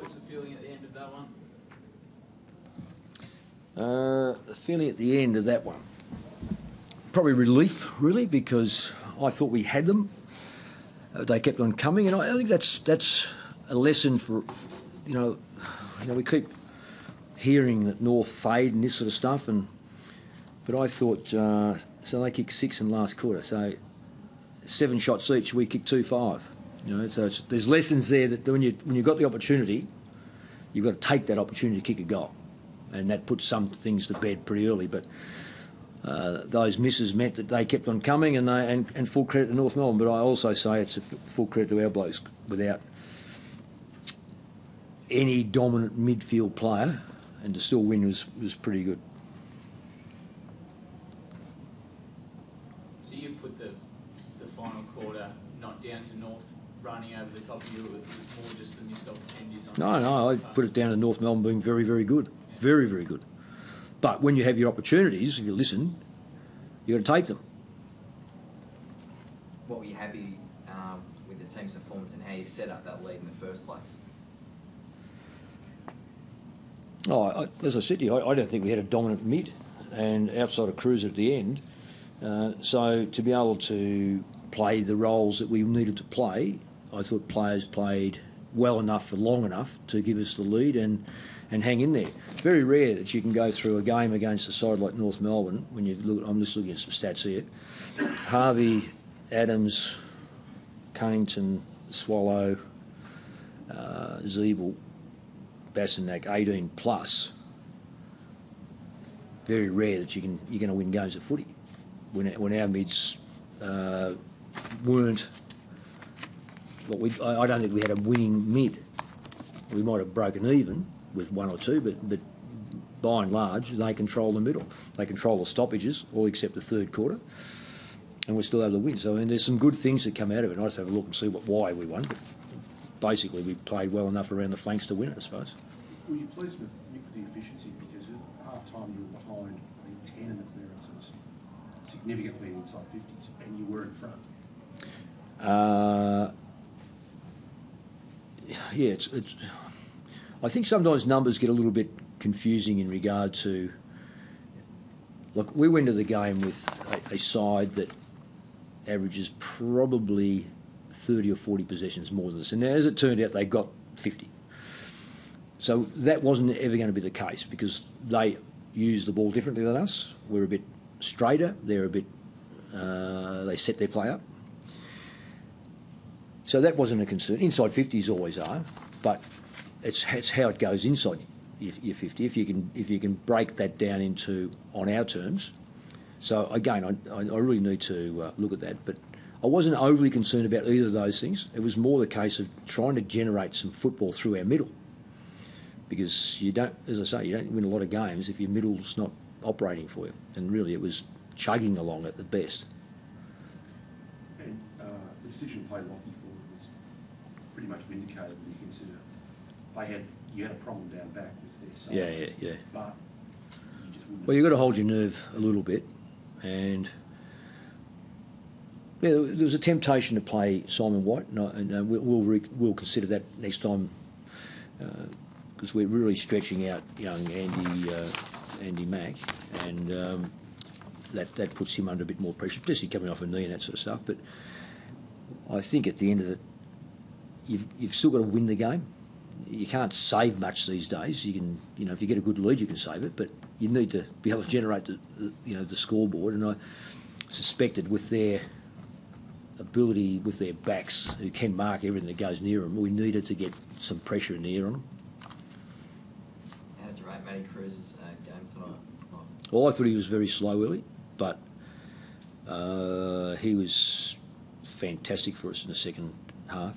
What's the feeling at the end of that one? The feeling at the end of that one, probably relief, really, because I thought we had them. They kept on coming, and I think that's a lesson for, you know, we keep hearing that North fade and this sort of stuff, but I thought so they kicked 6 in the last quarter, so 7 shots each, we kicked 2-5. You know, so there's lessons there that when you've got the opportunity, you've got to take that opportunity to kick a goal, and that puts some things to bed pretty early. But those misses meant that they kept on coming, and full credit to North Melbourne. But I also say it's a full credit to our blokes. Without any dominant midfield player, and to still win was pretty good. So you put the final quarter not down to North running over the top of you, it was more just the missed opportunities on No, I put it down to North Melbourne being very, very good. Yeah. Very, very good. But when you have your opportunities, if you listen, you've got to take them. What were you happy with the team's performance and how you set up that lead in the first place? As I said to you, I don't think we had a dominant mid, and outside of Cruiser at the end. So to be able to play the roles that we needed to play, I thought players played well enough for long enough to give us the lead and hang in there. It's very rare that you can go through a game against a side like North Melbourne. When you look, I'm just looking at some stats here. Harvey, Adams, Cunnington, Swallow, Zeeble, Bassenack, 18 plus. Very rare that you're going to win games of footy when our mids weren't. I don't think we had a winning mid. We might have broken even with 1 or 2, but by and large, they control the middle. They control the stoppages, all except the third quarter, and we're still able to win. So I mean, there's some good things that come out of it. I'll just have a look and see why we won. But basically, we played well enough around the flanks to win it, I suppose. Were you pleased with the efficiency? Because at half-time you were behind, I think, 10 in the clearances, significantly inside 50s, and you were in front. Yeah, it's. I think sometimes numbers get a little bit confusing in regard to. Look, we went to the game with a side that averages probably 30 or 40 possessions more than us, and as it turned out, they got 50. So that wasn't ever going to be the case because they use the ball differently than us. We're a bit straighter. They're a bit. They set their play up. So that wasn't a concern. Inside 50s always are, but it's how it goes inside your 50. If you can break that down into on our terms. So again, I really need to look at that. But I wasn't overly concerned about either of those things. It was more the case of trying to generate some football through our middle. Because you don't, as I say, you don't win a lot of games if your middle's not operating for you. And really, it was chugging along at the best. And the decision to play Lockie forward was pretty much vindicated when you consider you had a problem down back with their size. Yeah. But you just wouldn't. Well, you've got to hold your nerve a little bit, and yeah, there was a temptation to play Simon White, and we'll consider that next time. Because we're really stretching out young Andy Mack, and that puts him under a bit more pressure, especially coming off a knee and that sort of stuff. But I think at the end of it, you've still got to win the game. You can't save much these days. You can, if you get a good lead, you can save it, but you need to be able to generate the scoreboard. And I suspected with their ability, with their backs, who can mark everything that goes near them, we needed to get some pressure in the air on them. How did you rate Matty Cruz's game tonight? Well, I thought he was very slow early, but he was fantastic for us in the second half.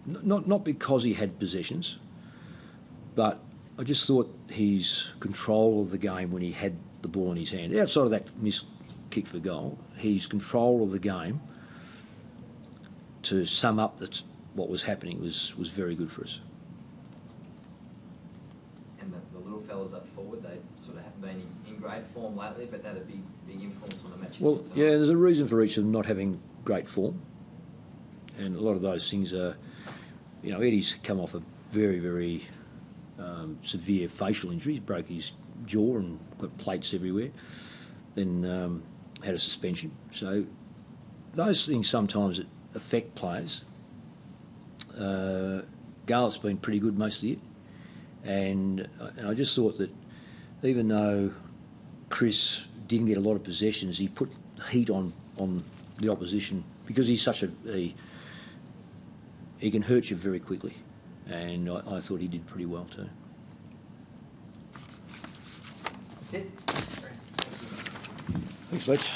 Not because he had possessions, but I just thought his control of the game when he had the ball in his hand, outside of that missed kick for goal, his control of the game, to sum up what was happening, was very good for us. And the little fellas up forward, they sort of haven't been in great form lately, but they had a big influence on the match. Well, yeah, there's a reason for each of them not having great form, and a lot of those things are, Eddie's come off a very, very severe facial injuries, broke his jaw and got plates everywhere, then had a suspension. So those things sometimes affect players. Garlett's been pretty good most of the year, and I just thought that even though Chris didn't get a lot of possessions, he put heat on the opposition because he's such he can hurt you very quickly, and I thought he did pretty well too. That's it. Thanks, Letch.